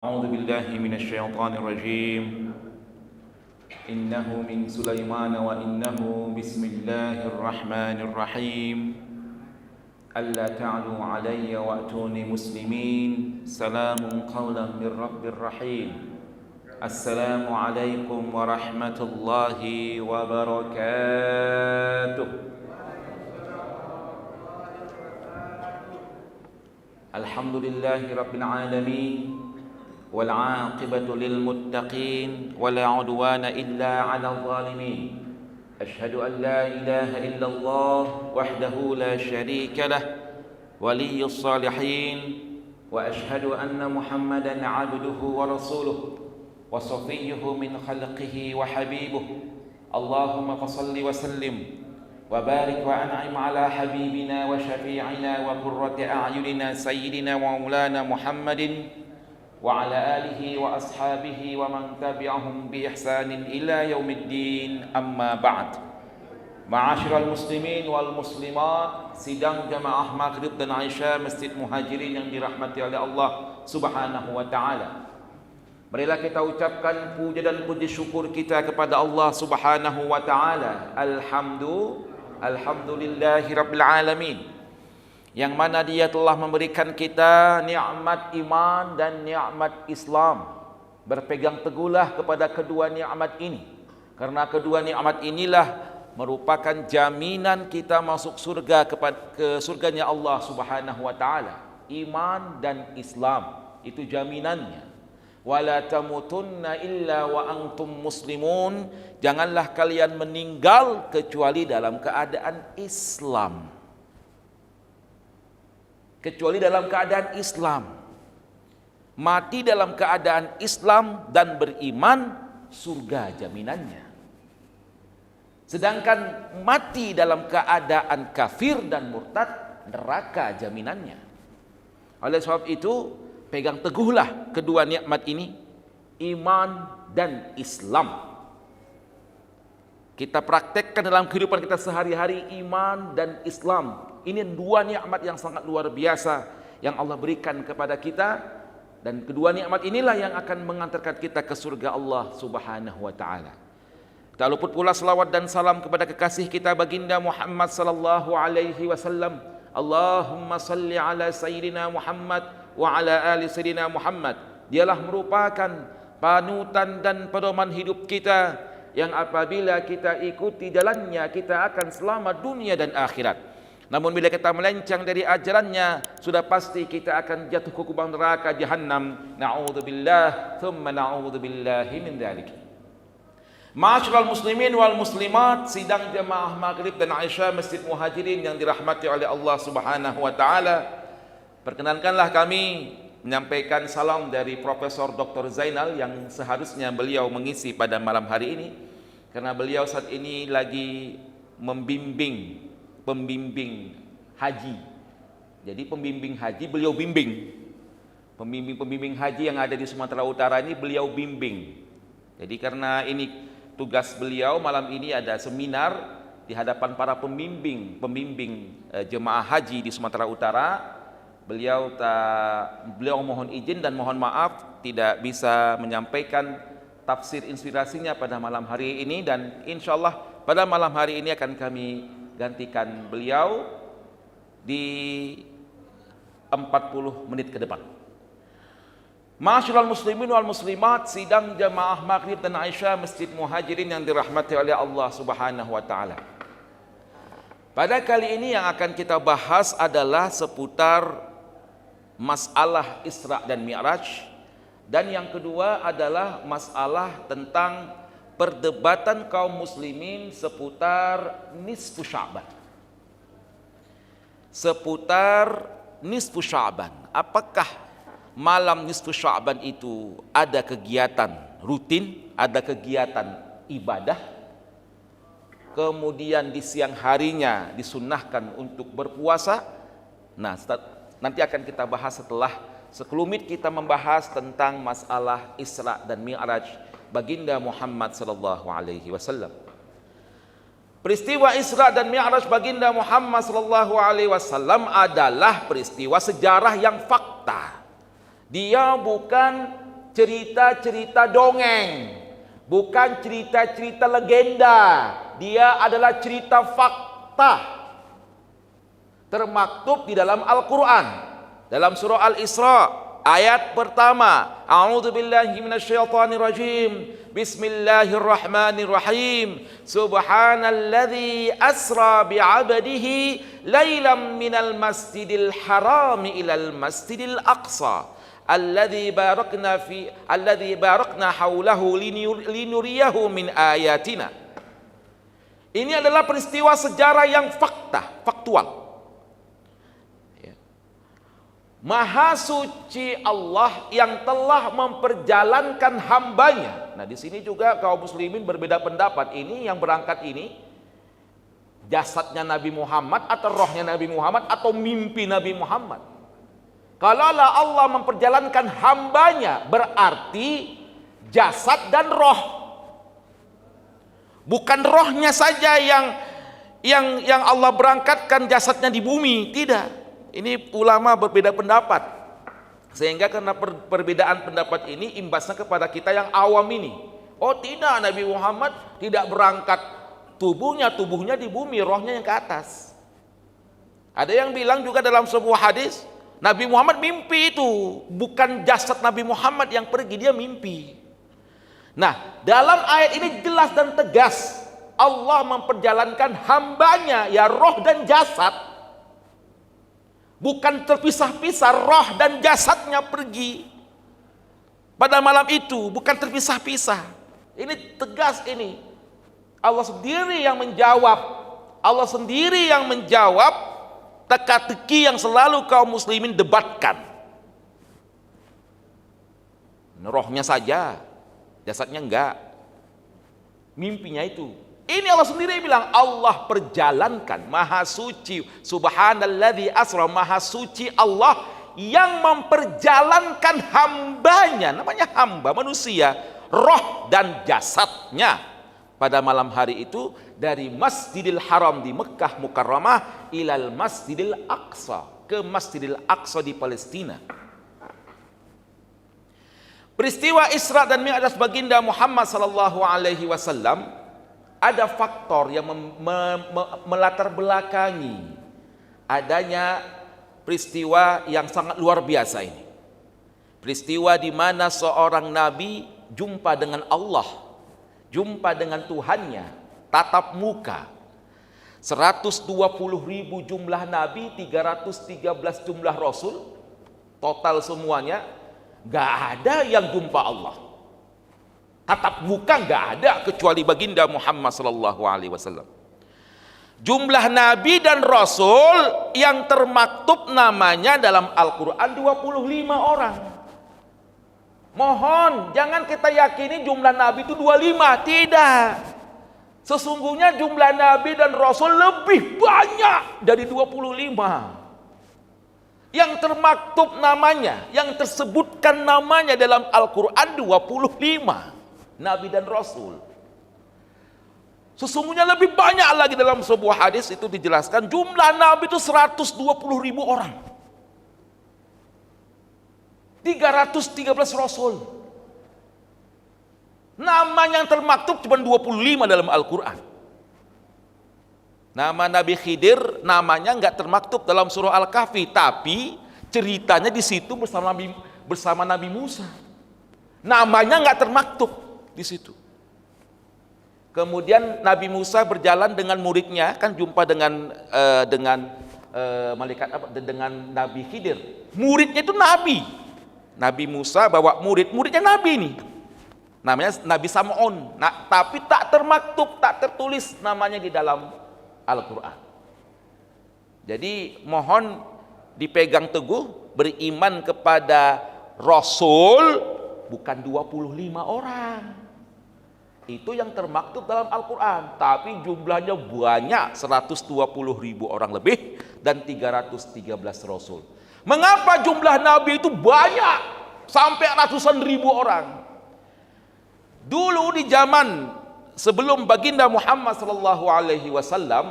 أعوذ بالله من الشيطان الرجيم إنه من سليمان وإنه بسم الله الرحمن الرحيم ألا تعلوا علي وأتوني مسلمين سلام قولا من رب رحيم السلام عليكم ورحمة الله وبركاته. الحمد لله رب العالمين والعاقبة للمتقين ولا عدوان إلا على الظالمين. أشهد أن لا إله إلا الله وحده لا شريك له ولي الصالحين وأشهد أن محمدا عبده ورسوله وصفيه من خلقه وحبيبه. اللهم فصل وسلم وبارك وأنعم على حبيبنا وشفيعنا وقرة أعيننا سيدنا ومولانا محمد وعلى آله وأصحابه ومن تبعهم بإحسان إلى يوم الدين. أما بعد. Ma'asyiral muslimin wal muslimat, sidang jamaah Maghrib dan Isya Masjid Muhajirin yang dirahmati oleh Allah Subhanahu wa taala. Marilah kita ucapkan puja dan puji syukur kita kepada Allah Subhanahu wa taala. Alhamdulillahi rabbil alamin, yang mana Dia telah memberikan kita nikmat iman dan nikmat Islam. Berpegang teguhlah kepada kedua nikmat ini, karena kedua nikmat inilah merupakan jaminan kita masuk surga ke surganya Allah Subhanahu wa taala. Iman dan Islam itu jaminannya. Wala tamutunna illa wa antum muslimun, janganlah kalian meninggal kecuali dalam keadaan Islam. Kecuali dalam keadaan Islam. Mati dalam keadaan Islam dan beriman, surga jaminannya. Sedangkan mati dalam keadaan kafir dan murtad, neraka jaminannya. Oleh sebab itu, pegang teguhlah kedua nikmat ini, iman dan Islam. Kita praktekkan dalam kehidupan kita sehari-hari, iman dan Islam. Ini dua nikmat yang sangat luar biasa yang Allah berikan kepada kita, dan kedua nikmat inilah yang akan mengantarkan kita ke surga Allah Subhanahu wa taala. Tak luput pula selawat dan salam kepada kekasih kita baginda Muhammad sallallahu alaihi wasallam. Allahumma salli ala sayyidina Muhammad wa ala ali sayyidina Muhammad. Dialah merupakan panutan dan pedoman hidup kita, yang apabila kita ikuti jalannya, kita akan selamat dunia dan akhirat. Namun bila kita melencang dari ajarannya, sudah pasti kita akan jatuh ke kubang neraka jahannam. Na'udzubillah, thumma na'udzubillahi min dzalik. Ma'asyiral muslimin wal muslimat, sidang jamaah Maghrib dan Isya Masjid Muhajirin yang dirahmati oleh Allah Subhanahu wa taala. Perkenankanlah kami menyampaikan salam dari Profesor Dr. Zainal yang seharusnya beliau mengisi pada malam hari ini, karena beliau saat ini lagi pembimbing haji. Jadi pembimbing haji beliau bimbing. Pembimbing haji yang ada di Sumatera Utara ini beliau bimbing. Jadi karena ini tugas beliau, malam ini ada seminar di hadapan para pembimbing jemaah haji di Sumatera Utara. Beliau mohon izin dan mohon maaf tidak bisa menyampaikan tafsir inspirasinya pada malam hari ini, dan insyaallah pada malam hari ini akan kami gantikan beliau di 40 menit ke depan. Ma'asyiral muslimin wal muslimat, sidang jamaah Maghrib dan Isya Masjid Muhajirin yang dirahmati oleh Allah Subhanahu wa taala. Pada kali ini yang akan kita bahas adalah seputar masalah Isra dan Mi'raj, dan yang kedua adalah masalah tentang perdebatan kaum muslimin seputar nisfu Sya'ban. Seputar nisfu Sya'ban. Apakah malam nisfu Sya'ban itu ada kegiatan rutin, ada kegiatan ibadah, kemudian di siang harinya disunnahkan untuk berpuasa? Nah, nanti akan kita bahas setelah sekelumit kita membahas tentang masalah Isra dan Mi'raj baginda Muhammad sallallahu alaihi wasallam. Peristiwa Isra dan Mi'raj baginda Muhammad sallallahu alaihi wasallam adalah peristiwa sejarah yang fakta. Dia bukan cerita-cerita dongeng, bukan cerita-cerita legenda. Dia adalah cerita fakta, termaktub di dalam Al-Quran. Dalam surah Al-Isra ayat pertama, a'udzubillahi minasyaitonirrajim, bismillahirrahmanirrahim, subhanalladzi asra bi'abdihi lailam minal masjidil harami ilal masjidil aqsa alladzi barakna haulahu linuriyahu min ayatina. Ini adalah peristiwa sejarah yang faktual. Maha suci Allah yang telah memperjalankan hambanya. Nah, di sini juga kaum muslimin berbeda pendapat. Ini yang berangkat ini jasadnya Nabi Muhammad atau rohnya Nabi Muhammad atau mimpi Nabi Muhammad. Kalaulah Allah memperjalankan hambanya, berarti jasad dan roh. Bukan rohnya saja yang Allah berangkatkan, jasadnya di bumi, tidak. Ini ulama berbeda pendapat, sehingga karena perbedaan pendapat ini imbasnya kepada kita yang awam ini. Oh tidak, Nabi Muhammad tidak berangkat tubuhnya di bumi, rohnya yang ke atas. Ada yang bilang juga dalam sebuah hadis, Nabi Muhammad mimpi itu, bukan jasad Nabi Muhammad yang pergi, dia mimpi. Nah, dalam ayat ini jelas dan tegas, Allah memperjalankan hambanya, ya roh dan jasad. Bukan terpisah-pisah, roh dan jasadnya pergi pada malam itu, bukan terpisah-pisah. Ini tegas ini. Allah sendiri yang menjawab. Allah sendiri yang menjawab teka-teki yang selalu kaum muslimin debatkan. Rohnya saja, jasadnya enggak. Mimpinya itu. Ini Allah sendiri bilang, Allah perjalankan, maha suci, subhanalladzi asra, maha suci Allah yang memperjalankan hambanya, namanya hamba manusia, roh dan jasadnya pada malam hari itu dari Masjidil Haram di Mekah Mukarramah ilal Masjidil Aqsa, ke Masjidil Aqsa di Palestina. Peristiwa Isra dan Mi'raj baginda Muhammad sallallahu alaihi wasallam ada faktor yang melatar belakangi adanya peristiwa yang sangat luar biasa ini. Peristiwa di mana seorang nabi jumpa dengan Allah, jumpa dengan Tuhannya, tatap muka. 120.000 jumlah nabi, 313 jumlah rasul, total semuanya, gak ada yang jumpa Allah. Tatap muka nggak ada kecuali baginda Muhammad sallallahu alaihi wasallam. Jumlah nabi dan rasul yang termaktub namanya dalam Al-Qur'an 25 orang. Mohon jangan kita yakini jumlah nabi itu 25, tidak. Sesungguhnya jumlah nabi dan rasul lebih banyak dari 25. Yang termaktub namanya, yang tersebutkan namanya dalam Al-Qur'an 25. Nabi dan Rasul. Sesungguhnya lebih banyak lagi dalam sebuah hadis itu dijelaskan jumlah Nabi itu 120.000 orang. 313 Rasul. Nama yang termaktub cuma 25 dalam Al-Quran. Nama Nabi Khidir namanya nggak termaktub dalam surah Al-Kahfi, tapi ceritanya di situ bersama Nabi Musa. Namanya nggak termaktub di situ. Kemudian Nabi Musa berjalan dengan muridnya, kan jumpa dengan malaikat dengan Nabi Khidir. Muridnya itu Nabi. Nabi Musa bawa muridnya Nabi nih. Namanya Nabi Sam'un. Nah, tapi tak termaktub, tak tertulis namanya di dalam Al-Qur'an. Jadi mohon dipegang teguh, beriman kepada Rasul bukan 25 orang. Itu yang termaktub dalam Al-Quran, tapi jumlahnya banyak, 120.000 orang lebih dan 313 Rasul. Mengapa jumlah Nabi itu banyak sampai ratusan ribu orang? Dulu di zaman sebelum baginda Muhammad SAW,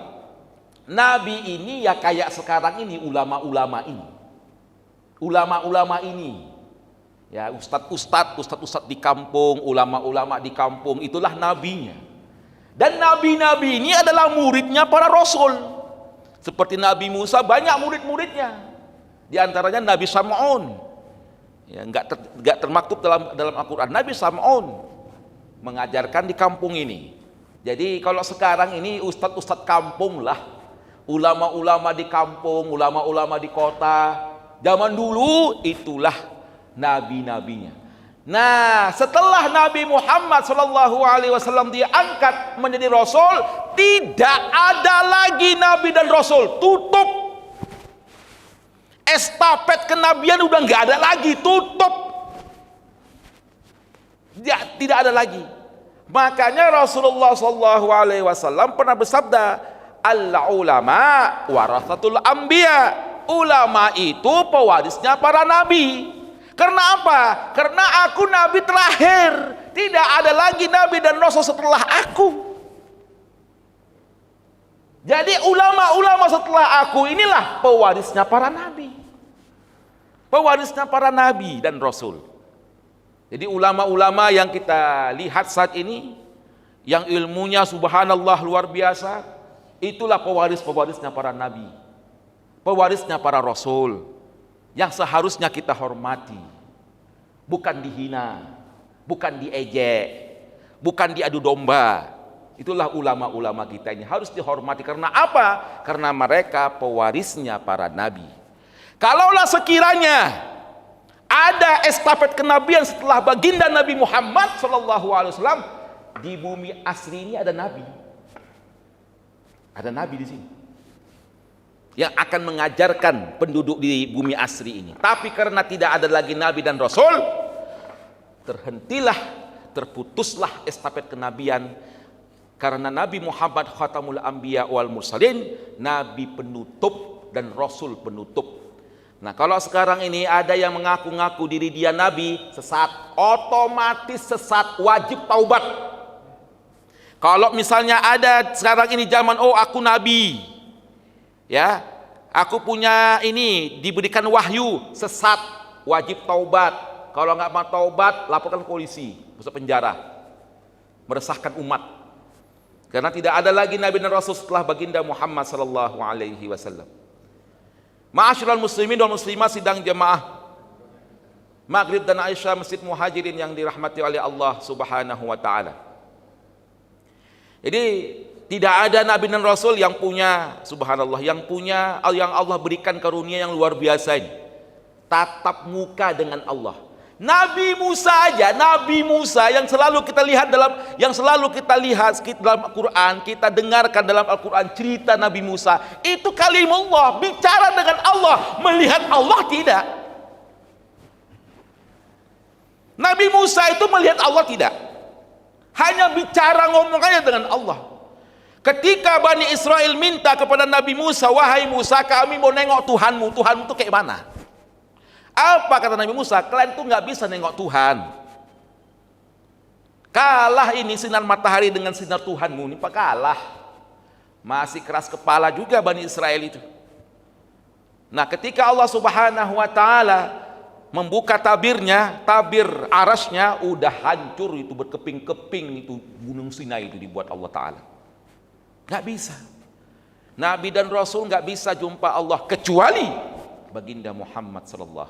Nabi ini ya kayak sekarang ini ulama-ulama ini. Ulama-ulama ini Ya, ustadz di kampung, ulama-ulama di kampung, itulah nabinya. Dan nabi-nabi ini adalah muridnya para rasul. Seperti Nabi Musa banyak murid-muridnya. Di antaranya Nabi Sam'un. Ya, enggak termaktub dalam Al-Qur'an. Nabi Sam'un mengajarkan di kampung ini. Jadi kalau sekarang ini ustadz kampung lah, ulama-ulama di kampung, ulama-ulama di kota. Zaman dulu itulah nabi-nabinya. Nah, setelah Nabi Muhammad SAW diangkat menjadi Rasul, tidak ada lagi Nabi dan Rasul. Tutup. Estafet kenabian udah nggak ada lagi. Tutup. Tidak ada lagi. Makanya Rasulullah SAW pernah bersabda, al-ulama warathatul anbiya. Ulama itu pewarisnya para nabi. Karena apa? Karena aku nabi terakhir. Tidak ada lagi nabi dan rasul setelah aku. Jadi ulama-ulama setelah aku inilah pewarisnya para nabi. Pewarisnya para nabi dan rasul. Jadi ulama-ulama yang kita lihat saat ini, yang ilmunya subhanallah luar biasa, itulah pewaris-pewarisnya para nabi, pewarisnya para rasul, yang seharusnya kita hormati, bukan dihina, bukan diejek, bukan diadu domba. Itulah ulama-ulama kita ini harus dihormati. Karena apa? Karena mereka pewarisnya para nabi. Kalaulah sekiranya ada estafet kenabian setelah baginda Nabi Muhammad SAW, di bumi asri ini ada nabi. Ada nabi di sini yang akan mengajarkan penduduk di bumi asri ini. Tapi karena tidak ada lagi nabi dan rasul, terhentilah, terputuslah estafet kenabian. Karena Nabi Muhammad khatamul anbiya wal mursalin, nabi penutup dan rasul penutup. Nah, kalau sekarang ini ada yang mengaku-ngaku diri dia nabi, sesat, otomatis sesat, wajib taubat. Kalau misalnya ada sekarang ini zaman, oh aku nabi, ya, aku punya ini, diberikan wahyu, sesat, wajib taubat. Kalau nggak mau taubat, laporkan polisi, masuk penjara, meresahkan umat. Karena tidak ada lagi nabi dan rasul setelah baginda Muhammad SAW. Ma'asyiral muslimin dan muslimat, sidang jemaah Maghrib dan Aisyah Masjid Muhajirin yang dirahmati oleh Allah Subhanahu wa taala. Jadi tidak ada nabi dan rasul yang punya, subhanallah, yang Allah berikan karunia yang luar biasa ini. Tatap muka dengan Allah. Nabi Musa aja, Nabi Musa yang selalu kita lihat dalam Al-Quran, kita dengarkan dalam Al-Quran cerita Nabi Musa, itu kalimullah, bicara dengan Allah, melihat Allah tidak. Nabi Musa itu melihat Allah tidak, hanya bicara ngomong aja dengan Allah. Ketika Bani Israel minta kepada Nabi Musa, wahai Musa, kami mau nengok Tuhanmu, Tuhanmu itu kayak mana? Apa kata Nabi Musa? Kalian tuh nggak bisa nengok Tuhan. Kalah ini sinar matahari dengan sinar Tuhanmu, ini pak kalah. Masih keras kepala juga Bani Israel itu. Nah, ketika Allah Subhanahu wa taala membuka tabirnya, tabir arasnya, udah hancur itu, berkeping-keping itu gunung Sinai itu dibuat Allah taala. Nggak bisa. Nabi dan Rasul nggak bisa jumpa Allah kecuali baginda Muhammad SAW.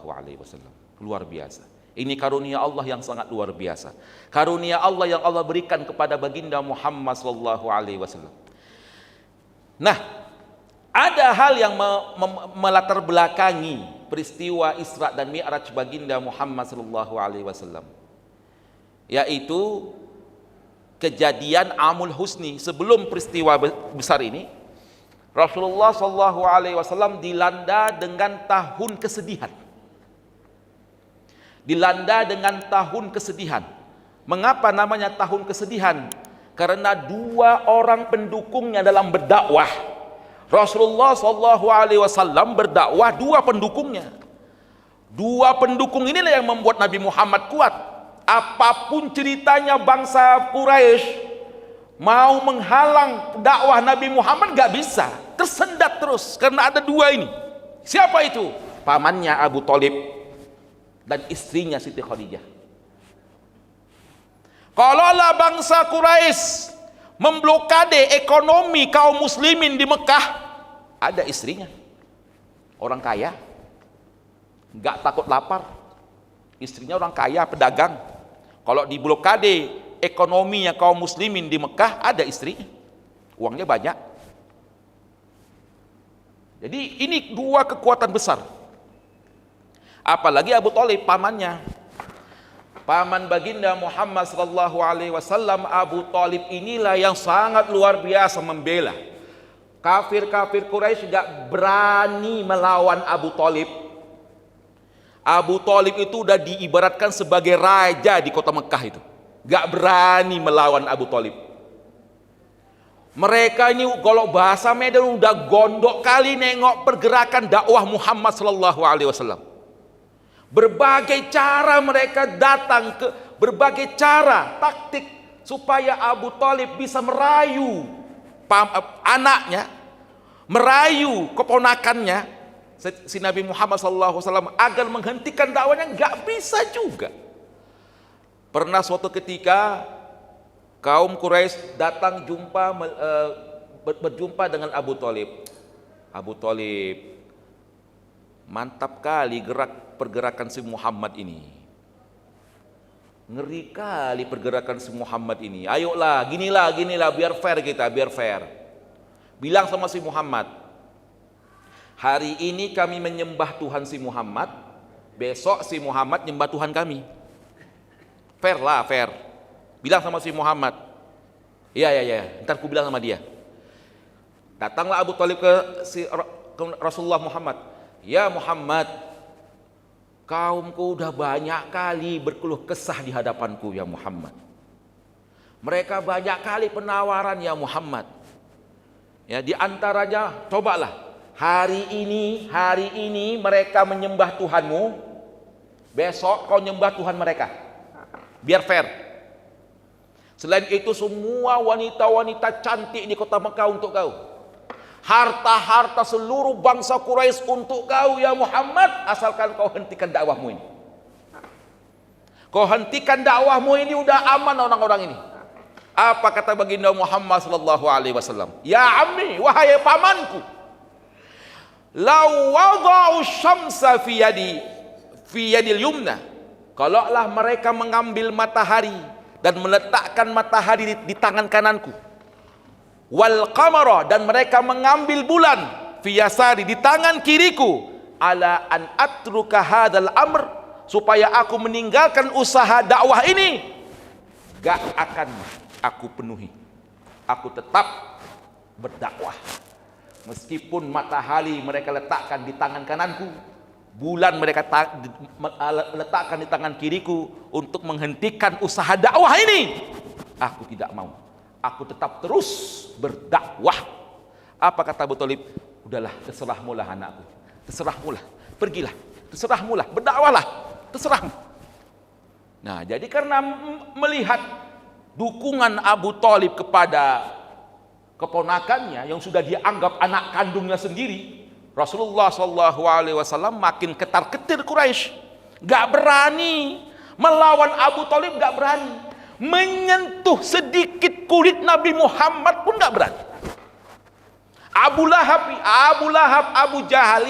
Luar biasa. Ini karunia Allah yang sangat luar biasa. Karunia Allah yang Allah berikan kepada baginda Muhammad SAW. Nah, ada hal yang melatar belakangi peristiwa Isra dan Mi'raj baginda Muhammad SAW, yaitu kejadian Amul Husni. Sebelum peristiwa besar ini, Rasulullah SAW dilanda dengan tahun kesedihan. Dilanda dengan tahun kesedihan. Mengapa namanya tahun kesedihan? Karena dua orang pendukungnya dalam berdakwah. Rasulullah SAW berdakwah, dua pendukungnya. Dua pendukung inilah yang membuat Nabi Muhammad kuat. Apapun ceritanya bangsa Quraisy mau menghalang dakwah Nabi Muhammad gak bisa, tersendat terus karena ada dua ini. Siapa itu? Pamannya Abu Thalib, dan istrinya Siti Khadijah. Kalaulah bangsa Quraisy memblokade ekonomi kaum muslimin di Mekah, ada istrinya, orang kaya, nggak takut lapar, istrinya orang kaya pedagang. Kalau diblokade ekonominya kaum muslimin di Mekah, ada istrinya, uangnya banyak. Jadi ini dua kekuatan besar. Apalagi Abu Thalib, pamannya, paman baginda Muhammad sallallahu alaihi wasallam. Abu Thalib inilah yang sangat luar biasa membela. Kafir-kafir Quraisy gak berani melawan Abu Thalib. Abu Thalib itu udah diibaratkan sebagai raja di kota Mekah itu. Gak berani melawan Abu Thalib. Mereka ini kalau bahasa Medan udah gondok kali nengok pergerakan dakwah Muhammad sallallahu alaihi wasallam. Berbagai cara mereka datang ke berbagai cara, taktik supaya Abu Thalib bisa merayu anaknya, merayu keponakannya si Nabi Muhammad SAW agar menghentikan dakwanya. Nggak bisa juga. Pernah suatu ketika kaum Quraisy datang berjumpa dengan Abu Thalib. Abu Thalib, mantap kali pergerakan si Muhammad ini. Ngeri kali pergerakan si Muhammad ini. Ayolah, ginilah, biar fair kita, biar fair. Bilang sama si Muhammad, hari ini kami menyembah Tuhan si Muhammad, besok si Muhammad nyembah Tuhan kami. Fair lah, fair. Bilang sama si Muhammad, iya, ntar ku bilang sama dia. Datanglah Abu Thalib ke Rasulullah Muhammad. Ya Muhammad, kaumku udah banyak kali berkeluh kesah di hadapanku ya Muhammad. Mereka banyak kali penawaran ya Muhammad. Ya, di antaranya cobalah hari ini mereka menyembah Tuhanmu, besok kau nyembah Tuhan mereka. Biar fair. Selain itu semua wanita-wanita cantik di kota Mekah untuk kau. Harta-harta seluruh bangsa Quraisy untuk kau ya Muhammad, asalkan kau hentikan dakwahmu ini. Kau hentikan dakwahmu ini, udah aman orang-orang ini. Apa kata baginda Muhammad sallallahu alaihi wasallam? Ya ammi, wahai pamanku, law wada'u syamsa fi yadil yumna, kalaulah mereka mengambil matahari dan meletakkan matahari di tangan kananku, wal qamara, dan mereka mengambil bulan fi yasari, di tangan kiriku, ala an atruka hadzal amr, supaya aku meninggalkan usaha dakwah ini, gak akan aku penuhi. Aku tetap berdakwah meskipun matahari mereka letakkan di tangan kananku, bulan mereka letakkan di tangan kiriku untuk menghentikan usaha dakwah ini. Aku tidak mau. Aku tetap terus berdakwah. Apa kata Abu Thalib? Udahlah, terserahmu lah anakku. Terserahmu lah. Pergilah. Terserahmu lah. Berdakwahlah. Terserahmu. Nah, jadi karena melihat dukungan Abu Thalib kepada keponakannya yang sudah dianggap anak kandungnya sendiri, Rasulullah SAW makin ketar-ketir Quraisy, gak berani melawan Abu Thalib, gak berani menyentuh sedikit kulit Nabi Muhammad pun gak berani. Abu Lahab, Abu Jahal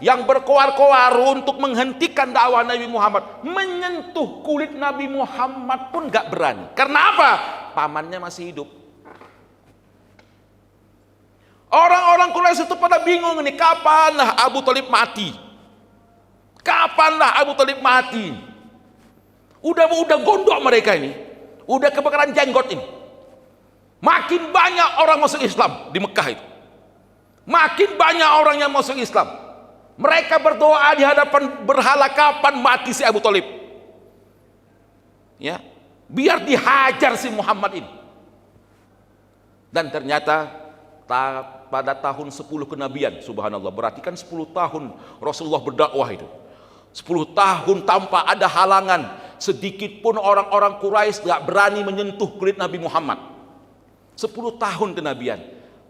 yang berkoar-koar untuk menghentikan dakwah Nabi Muhammad, menyentuh kulit Nabi Muhammad pun gak berani. Karena apa? Pamannya masih hidup. Orang-orang Quraisy itu pada bingung nih, kapanlah Abu Thalib mati? Kapanlah Abu Thalib mati? Udah gondok mereka ini, udah kebakaran jenggot ini. Makin banyak orang masuk Islam di Mekah itu. Makin banyak orang yang masuk Islam. Mereka berdoa di hadapan berhala, kapan mati si Abu Thalib? Ya, biar dihajar si Muhammad ini. Dan ternyata pada tahun 10 kenabian, subhanallah, berarti kan 10 tahun Rasulullah berdakwah itu. 10 tahun tanpa ada halangan, sedikit pun orang-orang Quraisy gak berani menyentuh kulit Nabi Muhammad. 10 tahun kenabian,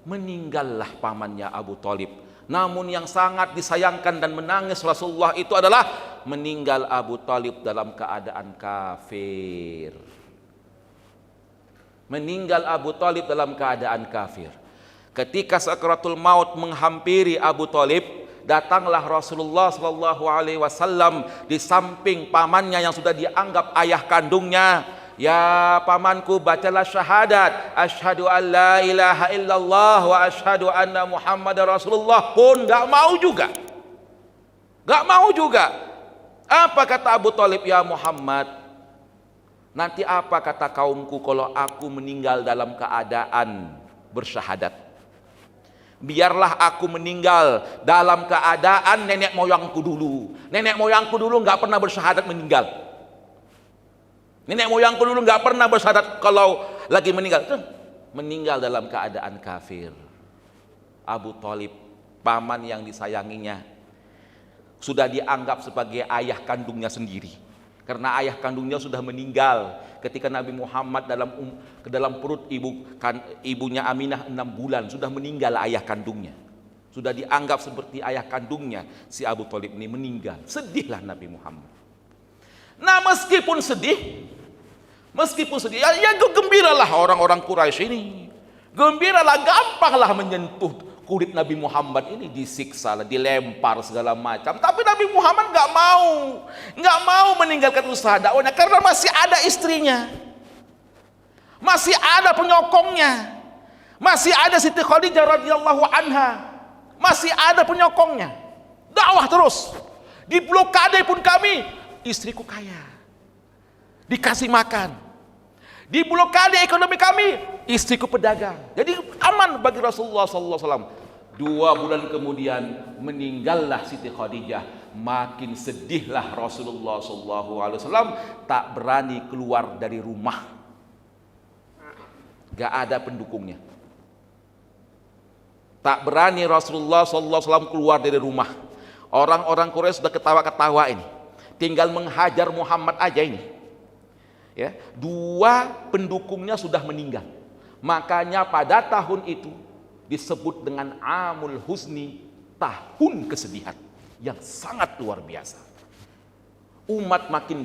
meninggallah pamannya Abu Thalib Namun yang sangat disayangkan dan menangis Rasulullah itu adalah meninggal Abu Thalib dalam keadaan kafir. Meninggal Abu Thalib dalam keadaan kafir. Ketika sakaratul maut menghampiri Abu Thalib, datanglah Rasulullah sallallahu alaihi wasallam di samping pamannya yang sudah dianggap ayah kandungnya. Ya pamanku, bacalah syahadat, asyhadu an la ilaha illallah wa asyhadu anna Muhammadar Rasulullah, pun gak mau juga. Gak mau juga. Apa kata Abu Thalib? Ya Muhammad, nanti apa kata kaumku kalau aku meninggal dalam keadaan bersyahadat? Biarlah aku meninggal dalam keadaan nenek moyangku dulu. Nenek moyangku dulu gak pernah bersyahadat meninggal. Nenek moyangku dulu nggak pernah bersyahadat kalau lagi meninggal. Meninggal dalam keadaan kafir. Abu Thalib, paman yang disayanginya, sudah dianggap sebagai ayah kandungnya sendiri. Karena ayah kandungnya sudah meninggal ketika Nabi Muhammad dalam perut ibunya Aminah 6 bulan. Sudah meninggal ayah kandungnya. Sudah dianggap seperti ayah kandungnya. Si Abu Thalib ini meninggal. Sedihlah Nabi Muhammad. Nah meskipun sedih, ya gembiralah orang-orang Quraisy ini. Gembiralah, gampanglah menyentuh kulit Nabi Muhammad ini, disiksa, dilempar segala macam. Tapi Nabi Muhammad nggak mau meninggalkan usaha dakwahnya karena masih ada istrinya, masih ada penyokongnya, masih ada Siti Khadijah radhiyallahu anha, masih ada penyokongnya. Dakwah terus. Di blokade pun kami, istriku kaya, dikasih makan. Di blokade ekonomi kami, istriku pedagang. Jadi aman bagi Rasulullah SAW. 2 bulan kemudian meninggallah Siti Khadijah. Makin sedihlah Rasulullah SAW, tak berani keluar dari rumah. Gak ada pendukungnya. Tak berani Rasulullah SAW keluar dari rumah. Orang-orang Quraisy sudah ketawa-ketawa ini. Tinggal menghajar Muhammad aja ini. Ya, 2 pendukungnya sudah meninggal. Makanya pada tahun itu disebut dengan Amul Huzni, tahun kesedihan yang sangat luar biasa. Umat makin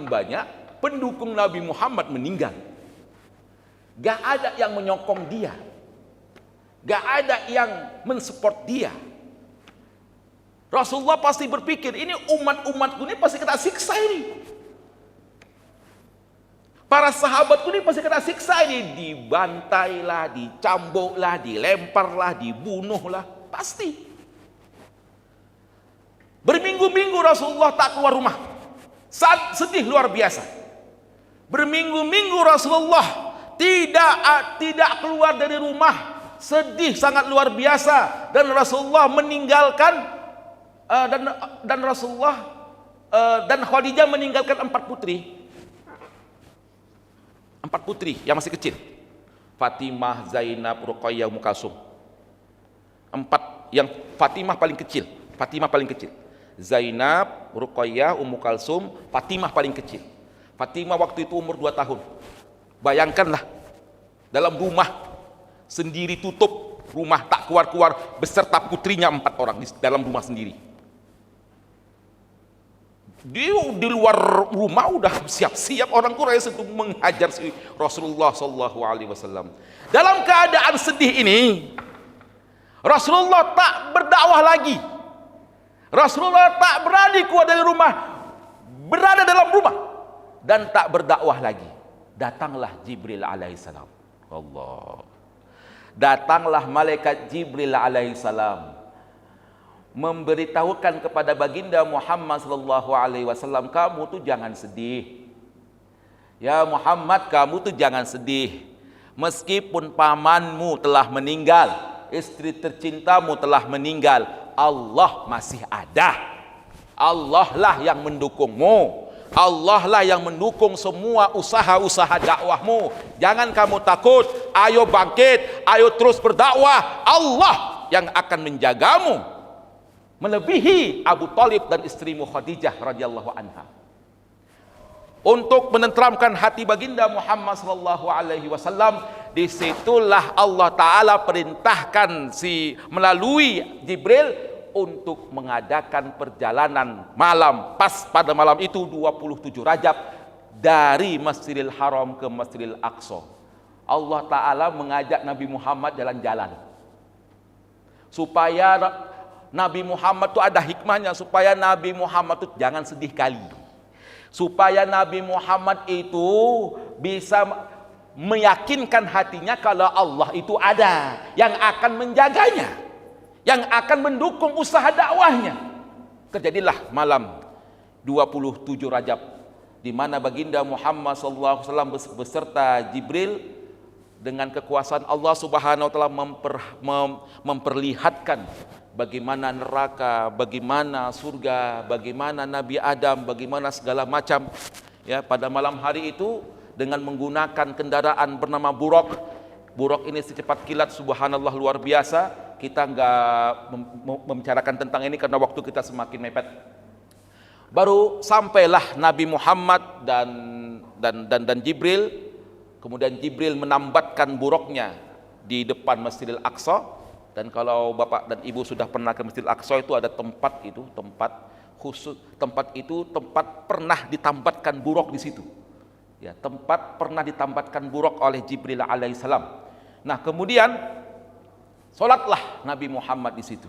banyak, pendukung Nabi Muhammad meninggal. Gak ada yang menyokong dia, gak ada yang mensupport dia. Rasulullah pasti berpikir, ini umat-umatku ini pasti kena siksa ini. Para sahabatku ini pasti kena siksa ini. Dibantailah, dicambuklah, dilemparlah, dibunuhlah. Pasti. Berminggu-minggu Rasulullah tak keluar rumah. Saat sedih luar biasa. Berminggu-minggu Rasulullah tidak keluar dari rumah. Sedih sangat luar biasa. Dan Rasulullah meninggalkan dan Rasulullah dan Khadijah meninggalkan 4 putri. 4 putri yang masih kecil. Fatimah, Zainab, Ruqayyah, Ummu Kalsum. 4 yang Fatimah paling kecil. Zainab, Ruqayyah, Ummu Kalsum, Fatimah paling kecil. Fatimah waktu itu umur 2 tahun. Bayangkanlah, dalam rumah sendiri, tutup rumah, tak keluar-keluar, beserta putrinya 4 orang di dalam rumah sendiri. Di luar rumah udah siap-siap orang Quraisy untuk menghajar si Rasulullah sallallahu alaihi wasallam. Dalam keadaan sedih ini, Rasulullah tak berdakwah lagi. Rasulullah tak berani keluar dari rumah, berada dalam rumah dan tak berdakwah lagi. Datanglah Jibril alaihissalam. Allah. Datanglah malaikat Jibril alaihissalam memberitahukan kepada baginda Muhammad sallallahu alaihi wasallam, kamu tuh jangan sedih. Ya Muhammad, kamu tuh jangan sedih. Meskipun pamanmu telah meninggal, istri tercintamu telah meninggal, Allah masih ada. Allah lah yang mendukungmu. Allah lah yang mendukung semua usaha-usaha dakwahmu. Jangan kamu takut, ayo bangkit, ayo terus berdakwah. Allah yang akan menjagamu. Melebihi Abu Thalib dan istrimu Khadijah radhiyallahu anha. Untuk menenteramkan hati baginda Muhammad sallallahu alaihi wasallam, disitulah Allah Ta'ala perintahkan melalui Jibril untuk mengadakan perjalanan malam. Pas pada malam itu 27 Rajab, dari Masjidil Haram ke Masjidil Aqsa. Allah Ta'ala mengajak Nabi Muhammad jalan-jalan, supaya Nabi Muhammad itu ada hikmahnya, supaya Nabi Muhammad itu jangan sedih kali, supaya Nabi Muhammad itu bisa meyakinkan hatinya kalau Allah itu ada yang akan menjaganya, yang akan mendukung usaha dakwahnya. Terjadilah malam 27 Rajab, di mana baginda Muhammad SAW beserta Jibril dengan kekuasaan Allah Subhanahu wa taala memperlihatkan bagaimana neraka, bagaimana surga, bagaimana Nabi Adam, bagaimana segala macam. Ya, pada malam hari itu dengan menggunakan kendaraan bernama buraq. Buraq ini secepat kilat, subhanallah, luar biasa. Kita nggak membicarakan tentang ini karena waktu kita semakin mepet. Baru sampailah Nabi Muhammad dan Jibril. Kemudian Jibril menambatkan buraqnya di depan Masjidil Aqsa. Dan kalau Bapak dan Ibu sudah pernah ke Masjidil Aqsa, itu ada tempat khusus, tempat pernah ditambatkan buraq di situ. Ya, tempat pernah ditambatkan buraq oleh Jibril alaihissalam. Nah, kemudian salatlah Nabi Muhammad di situ.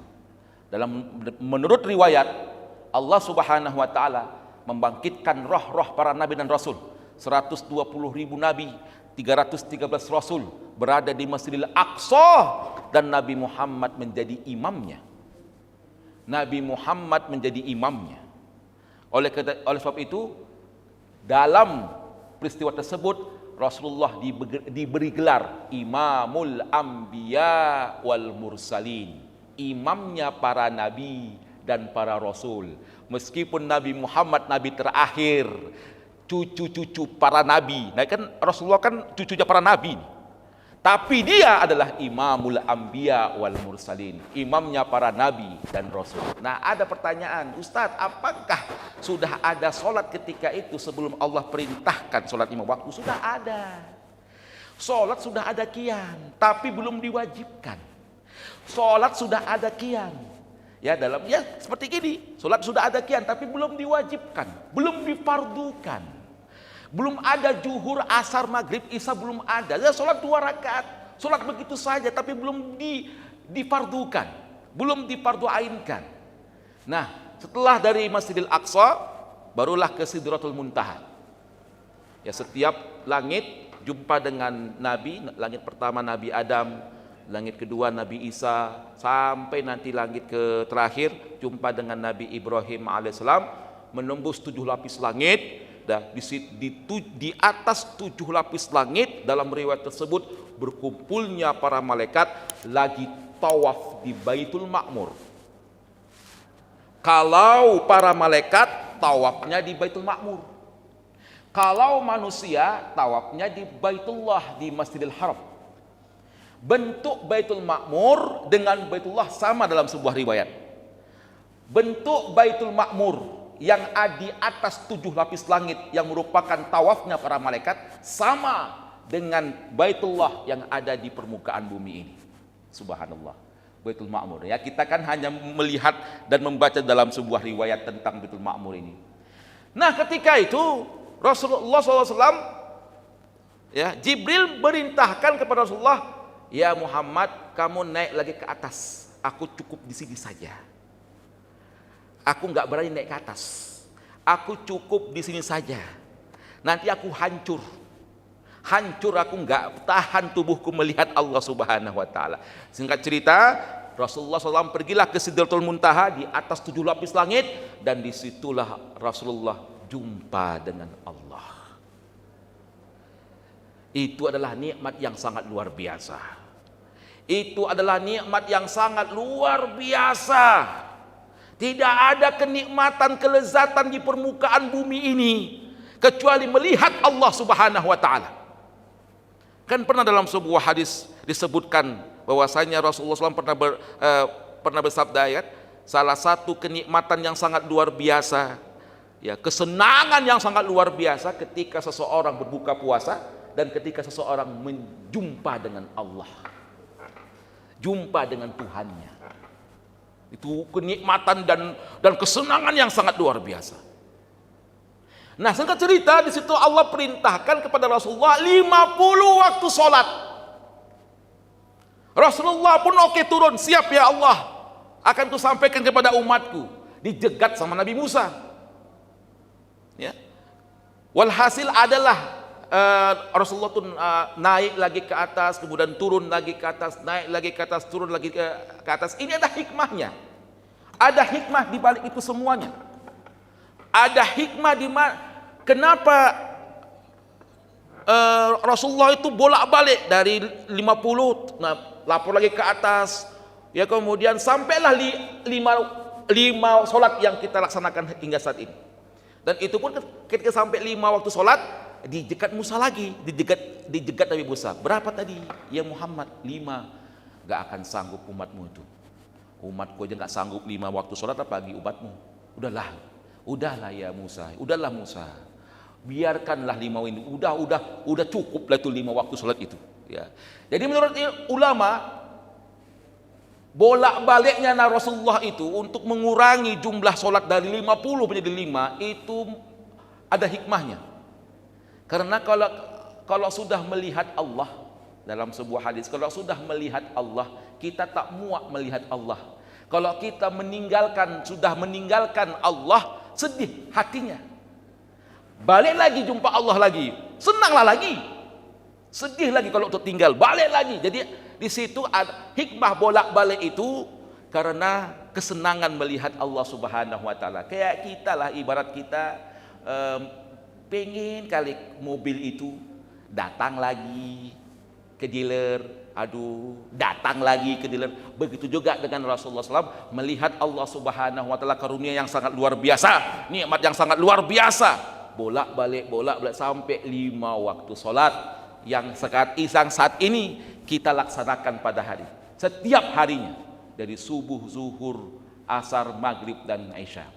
Menurut riwayat, Allah Subhanahu wa taala membangkitkan roh-roh para nabi dan rasul. 120.000 nabi, 313 rasul berada di Masjidil Aqsa, dan Nabi Muhammad menjadi imamnya. Nabi Muhammad menjadi imamnya. Oleh sebab itu, dalam peristiwa tersebut Rasulullah diberi gelar Imamul Anbiya wal Mursalin, imamnya para nabi dan para rasul. Meskipun Nabi Muhammad nabi terakhir, cucu-cucu para nabi. Nah, kan Rasulullah kan cucunya para nabi, tapi dia adalah Imamul Anbiya wal Mursalin, imamnya para nabi dan rasul. Nah, ada pertanyaan, Ustadz, apakah sudah ada sholat ketika itu sebelum Allah perintahkan sholat lima waktu? Sudah ada. Sholat sudah ada kian, tapi belum diwajibkan. Sholat sudah ada kian. Ya, seperti gini, sholat sudah ada kian, tapi belum diwajibkan, belum difardukan. Belum ada zuhur, asar, maghrib, isya, belum ada. Ya, sholat 2 rakaat, sholat begitu saja, tapi belum difardukan, belum difarduainkan. Nah, setelah dari Masjidil Aqsa, barulah ke Sidratul Muntaha. Ya, setiap langit jumpa dengan Nabi. Langit pertama Nabi Adam, langit kedua Nabi Isa, sampai nanti langit ke terakhir jumpa dengan Nabi Ibrahim alaihissalam, menembus 7 lapis langit. Di atas 7 lapis langit, dalam riwayat tersebut berkumpulnya para malaikat lagi tawaf di Baitul Ma'mur. Kalau para malaikat tawafnya di Baitul Ma'mur, kalau manusia tawafnya di Baitullah, di Masjidil Haram. Bentuk Baitul Ma'mur dengan Baitullah sama dalam sebuah riwayat. Bentuk Baitul Ma'mur yang ada di atas 7 lapis langit yang merupakan tawafnya para malaikat sama dengan Baitullah yang ada di permukaan bumi ini. Subhanallah, Baitul Ma'mur. Ya, kita kan hanya melihat dan membaca dalam sebuah riwayat tentang Baitul Ma'mur ini. Nah, ketika itu Rasulullah SAW, ya, Jibril merintahkan kepada Rasulullah, ya Muhammad, kamu naik lagi ke atas. Aku cukup di sini saja. Aku nggak berani naik ke atas. Aku cukup di sini saja. Nanti aku hancur. Aku nggak tahan tubuhku melihat Allah Subhanahu wa taala. Singkat cerita, Rasulullah SAW pergilah ke Sidratul Muntaha di atas 7 lapis langit, dan disitulah Rasulullah jumpa dengan Allah. Itu adalah nikmat yang sangat luar biasa. Itu adalah nikmat yang sangat luar biasa. Tidak ada kenikmatan, kelezatan di permukaan bumi ini kecuali melihat Allah Subhanahu wa taala. Kan pernah dalam sebuah hadis disebutkan bahwasanya Rasulullah SAW pernah bersabda, ya, salah satu kenikmatan yang sangat luar biasa, ya, kesenangan yang sangat luar biasa ketika seseorang berbuka puasa, dan ketika seseorang menjumpa dengan Allah, jumpa dengan Tuhannya. Itu kenikmatan dan kesenangan yang sangat luar biasa. Nah, singkat cerita, di situ Allah perintahkan kepada Rasulullah 50 waktu sholat. Rasulullah pun oke turun, siap ya Allah, akan kusampaikan kepada umatku. Dijegat sama Nabi Musa. Ya. Walhasil adalah Rasulullah tuh naik lagi ke atas, kemudian turun lagi ke atas, naik lagi ke atas, turun lagi ke atas. Ini ada hikmahnya. Ada hikmah di balik itu semuanya. Ada hikmah di mana kenapa Rasulullah itu bolak-balik dari 50, nah, lapor lagi ke atas, ya, kemudian sampailah lima sholat yang kita laksanakan hingga saat ini. Dan itu pun ketika sampai 5 waktu sholat, dijegat Musa lagi, dijegat Nabi Musa. Berapa tadi? Ya Muhammad, 5. Gak akan sanggup umatmu itu. Umatku aja gak sanggup 5 waktu sholat, apalagi umatmu. Udahlah ya Musa, udahlah Musa. Biarkanlah 5 ini, udah cukup lah itu 5 waktu sholat itu. Ya. Jadi menurut ulama, bolak-baliknya Rasulullah itu untuk mengurangi jumlah sholat dari 50 menjadi 5 itu ada hikmahnya. Karena kalau sudah melihat Allah dalam sebuah hadis, kalau sudah melihat Allah, kita tak muak melihat Allah. Kalau kita sudah meninggalkan Allah, sedih hatinya. Balik lagi jumpa Allah lagi, senanglah lagi. Sedih lagi kalau untuk tinggal, balik lagi. Jadi di situ ada hikmah bolak-balik itu karena kesenangan melihat Allah Subhanahu wa taala. Kayak kita lah, ibarat kita pengen kali mobil itu datang lagi ke dealer, datang lagi ke dealer. Begitu juga dengan Rasulullah SAW melihat Allah Subhanahu wa taala, karunia yang sangat luar biasa, nikmat yang sangat luar biasa, bolak-balik sampai 5 waktu sholat yang saat ini kita laksanakan pada hari, setiap harinya, dari subuh, zuhur, asar, maghrib, dan isya.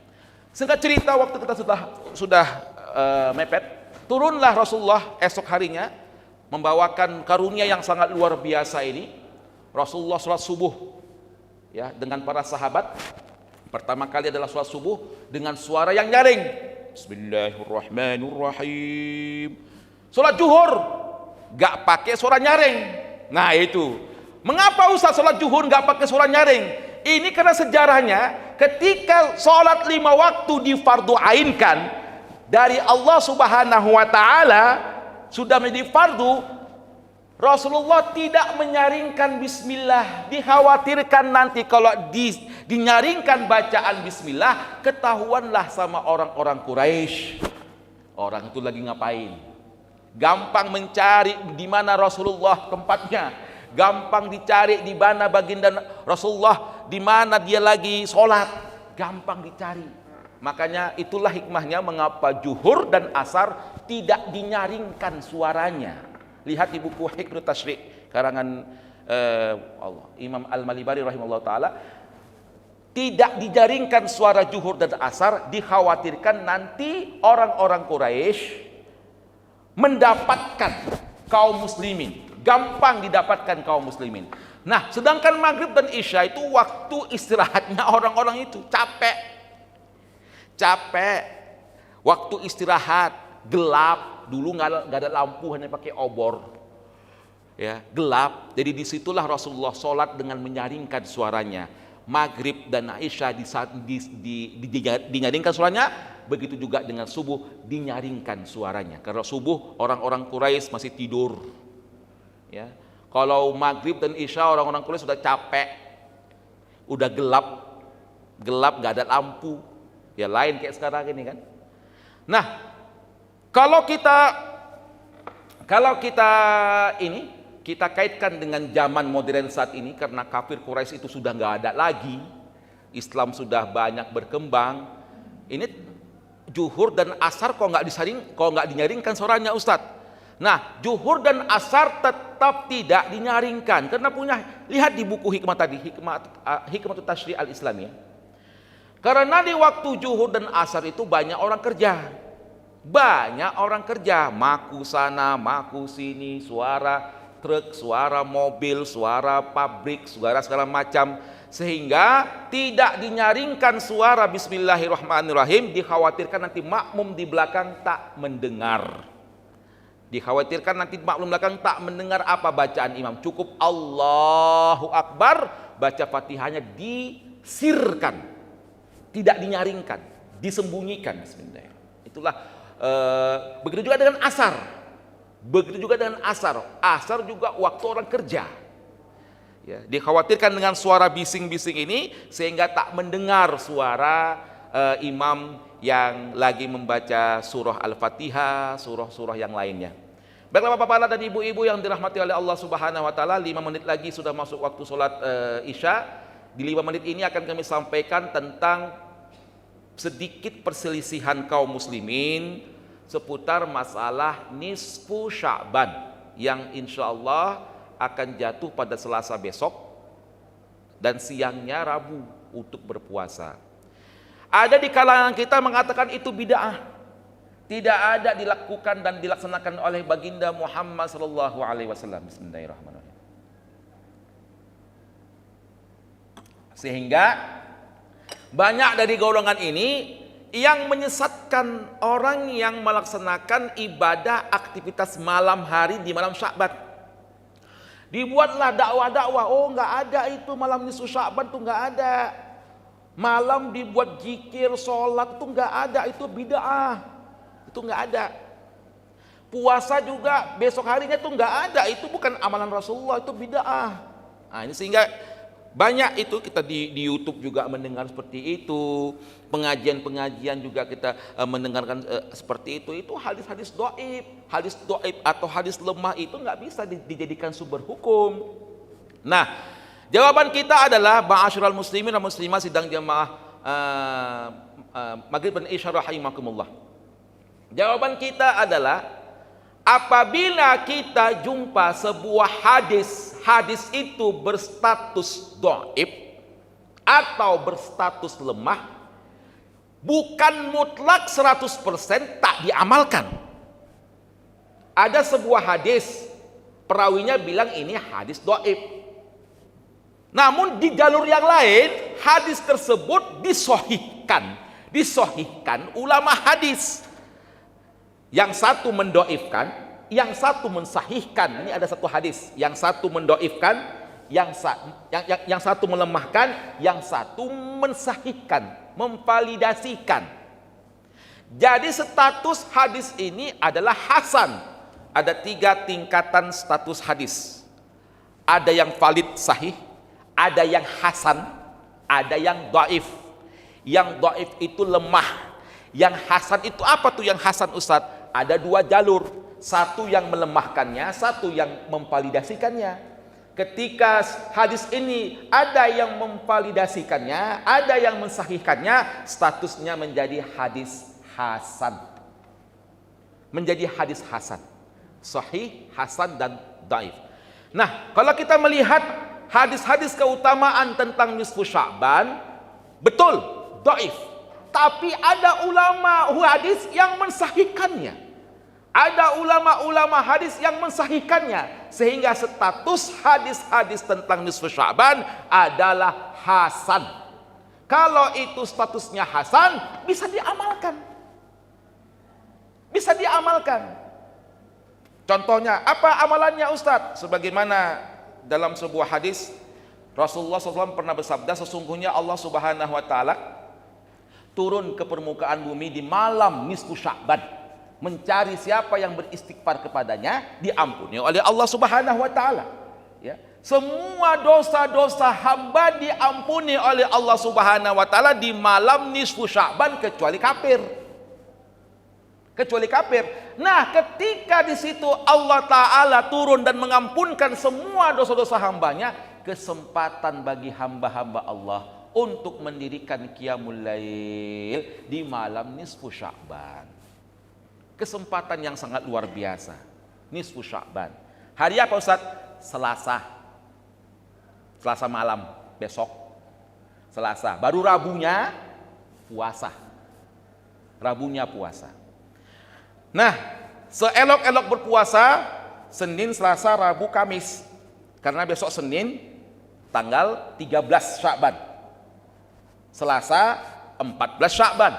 Singkat cerita, waktu kita sudah mepet, turunlah Rasulullah esok harinya membawakan karunia yang sangat luar biasa ini. Rasulullah sholat subuh, ya, dengan para sahabat. Pertama kali adalah sholat subuh dengan suara yang nyaring, Bismillahirrahmanirrahim. Sholat zuhur gak pakai suara nyaring. Nah itu, mengapa Ustaz sholat zuhur gak pakai suara nyaring? Ini karena sejarahnya ketika sholat 5 waktu difarduainkan dari Allah Subhanahu wa taala, sudah menjadi fardu, Rasulullah tidak menyaringkan bismillah. Dikhawatirkan nanti kalau dinyaringkan bacaan bismillah, ketahuanlah sama orang-orang Quraisy. Orang itu lagi ngapain? Gampang mencari di mana Rasulullah tempatnya, gampang dicari di mana baginda Rasulullah, di mana dia lagi sholat, gampang dicari. Makanya itulah hikmahnya mengapa zuhur dan asar tidak dinyaringkan suaranya. Lihat di buku Hikmah Tasyri' karangan Imam Al-Malibari rahimahullah ta'ala. Tidak dijaringkan suara zuhur dan asar, dikhawatirkan nanti orang-orang Quraisy mendapatkan kaum muslimin, gampang didapatkan kaum muslimin. Nah, sedangkan maghrib dan isya itu waktu istirahatnya orang-orang itu, capek, waktu istirahat, gelap, dulu nggak ada lampu, hanya pakai obor, ya, gelap. Jadi disitulah Rasulullah sholat dengan menyaringkan suaranya. Maghrib dan isya dinyaringkan suaranya, begitu juga dengan subuh dinyaringkan suaranya. Karena subuh orang-orang Quraisy masih tidur, ya. Kalau maghrib dan isya orang-orang Quraisy sudah capek, udah gelap, nggak ada lampu, ya, lain kayak sekarang ini kan. Nah, kalau kita kaitkan dengan zaman modern saat ini, karena kafir Quraisy itu sudah nggak ada lagi, Islam sudah banyak berkembang. Ini zuhur dan asar kok nggak dinyaringkan suaranya, Ustadz? Nah, zuhur dan asar tetap tidak dinyaringkan karena lihat di buku hikmah tadi, hikmah Tasyri' al-Islamiyah. Karena di waktu zuhur dan asar itu banyak orang kerja. Banyak orang kerja, maku sana, maku sini, suara truk, suara mobil, suara pabrik, suara segala macam, sehingga tidak dinyaringkan suara Bismillahirrahmanirrahim. Dikhawatirkan nanti makmum di belakang tak mendengar. Dikhawatirkan nanti makmum belakang tak mendengar apa bacaan imam. Cukup Allahu Akbar, baca Fatihahnya disirkan, tidak dinyaringkan, disembunyikan. Bismillahirrahmanirrahim. Itulah begitu juga dengan asar. Begitu juga dengan asar. Asar juga waktu orang kerja. Ya, dikhawatirkan dengan suara bising-bising ini sehingga tak mendengar suara imam yang lagi membaca surah Al-Fatihah, surah-surah yang lainnya. Baiklah Bapak-bapak dan Ibu-ibu yang dirahmati oleh Allah Subhanahu wa taala, 5 menit lagi sudah masuk waktu salat Isya. Di 5 menit ini akan kami sampaikan tentang sedikit perselisihan kaum muslimin seputar masalah nisfu Sya'ban yang insya Allah akan jatuh pada Selasa besok dan siangnya Rabu untuk berpuasa. Ada di kalangan kita mengatakan itu bid'ah, tidak ada dilakukan dan dilaksanakan oleh baginda Muhammad sallallahu alaihi wasallam. Bismillahirrahmanirrahim. Sehingga banyak dari golongan ini yang menyesatkan orang yang melaksanakan ibadah aktivitas malam hari di malam Sya'ban. Dibuatlah dakwah-dakwah, oh nggak ada itu malam nisfu Sya'ban tuh nggak ada. Malam dibuat zikir, sholat tuh nggak ada, itu bid'ah. Itu nggak ada. Puasa juga besok harinya tuh nggak ada, itu bukan amalan Rasulullah, itu bid'ah. Nah, ini sehingga banyak itu kita di YouTube juga mendengar seperti itu, pengajian-pengajian juga kita mendengarkan seperti itu. Itu hadis-hadis doib atau hadis lemah itu nggak bisa dijadikan sumber hukum. Nah, jawaban kita adalah ma'asyiral muslimin dan muslimah sidang jamaah maghrib dan isya rahimakumullah. Jawaban kita adalah apabila kita jumpa sebuah hadis itu berstatus dhaif atau berstatus lemah, bukan mutlak 100% tak diamalkan. Ada sebuah hadis, perawinya bilang ini hadis dhaif. Namun di jalur yang lain, hadis tersebut disahihkan ulama hadis. Yang satu mendoifkan, yang satu mensahihkan. Ini ada satu hadis, yang satu mendoifkan, yang satu melemahkan, yang satu mensahihkan, memvalidasikan. Jadi status hadis ini adalah hasan. Ada 3 tingkatan status hadis. Ada yang valid sahih, ada yang hasan, ada yang dhaif. Yang dhaif itu lemah. Yang hasan itu apa tuh yang hasan Ustadz? Ada 2 jalur, satu yang melemahkannya, satu yang memvalidasikannya. Ketika hadis ini ada yang memvalidasikannya, ada yang mensahihkannya, statusnya menjadi hadis hasan. Menjadi hadis hasan. Sahih, hasan dan dhaif. Nah, kalau kita melihat hadis-hadis keutamaan tentang nisfu Sya'ban, betul, dhaif. Tapi ada ulama hadis yang mensahihkannya. Ada ulama-ulama hadis yang mensahihkannya. Sehingga status hadis-hadis tentang nisfu Sya'ban adalah hasan. Kalau itu statusnya hasan, bisa diamalkan. Bisa diamalkan. Contohnya, apa amalannya Ustadz? Sebagaimana dalam sebuah hadis, Rasulullah SAW pernah bersabda, sesungguhnya Allah Subhanahu wa taala turun ke permukaan bumi di malam nisfu Sya'ban, mencari siapa yang beristighfar kepadanya, diampuni oleh Allah Subhanahu wa taala. Ya. Semua dosa-dosa hamba diampuni oleh Allah Subhanahu wa taala di malam nisfu Sya'ban kecuali kafir. Kecuali kafir. Nah, ketika di situ Allah taala turun dan mengampunkan semua dosa-dosa hambanya, kesempatan bagi hamba-hamba Allah untuk mendirikan qiyamul lail di malam nisfu Sya'ban. Kesempatan yang sangat luar biasa. Nisfu Sya'ban. Hari apa Ustaz? Selasa malam besok. Selasa. Baru Rabunya puasa. Rabunya puasa. Nah, seelok-elok berpuasa Senin, Selasa, Rabu, Kamis. Karena besok Senin tanggal 13 Sya'ban. Selasa 14 Sya'ban.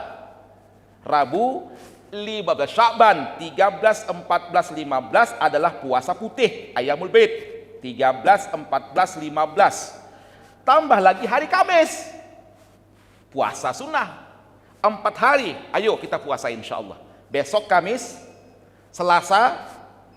Rabu 15 Sya'ban. 13, 14, 15 adalah puasa putih, Ayyamul Bid. 13, 14, 15. Tambah lagi hari Kamis, puasa sunnah 4 hari. Ayo kita puasa insyaallah. Besok Kamis, Selasa,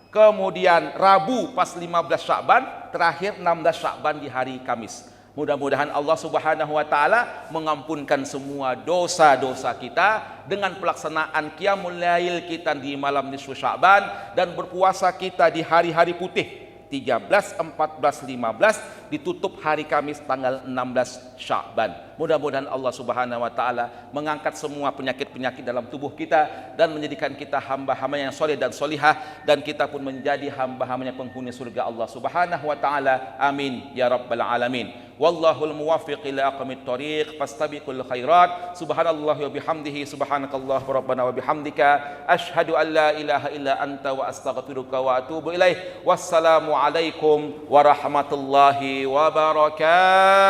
kemudian Rabu pas 15 Sya'ban, terakhir 16 Sya'ban di hari Kamis. Mudah-mudahan Allah Subhanahu wa taala mengampunkan semua dosa-dosa kita dengan pelaksanaan qiyamul lail kita di malam nisfu Sya'ban dan berpuasa kita di hari-hari putih 13, 14, 15 ditutup hari Kamis tanggal 16 Sya'ban. Mudah-mudahan Allah Subhanahu wa taala mengangkat semua penyakit-penyakit dalam tubuh kita dan menjadikan kita hamba-hamba yang soleh dan solihah, dan kita pun menjadi hamba-hamba yang penghuni surga Allah Subhanahu wa taala. Amin ya rabbal alamin. Wallahul muwaffiq ila aqwamit thoriq, fastabiqul khairat. Subhanallahi wa bihamdihi, subhanakallah rabbana wa bihamdika, asyhadu an la ilaha illa anta wa astaghfiruka wa atubu ilaih. Wassalamu alaikum warahmatullahi wabarakatuh.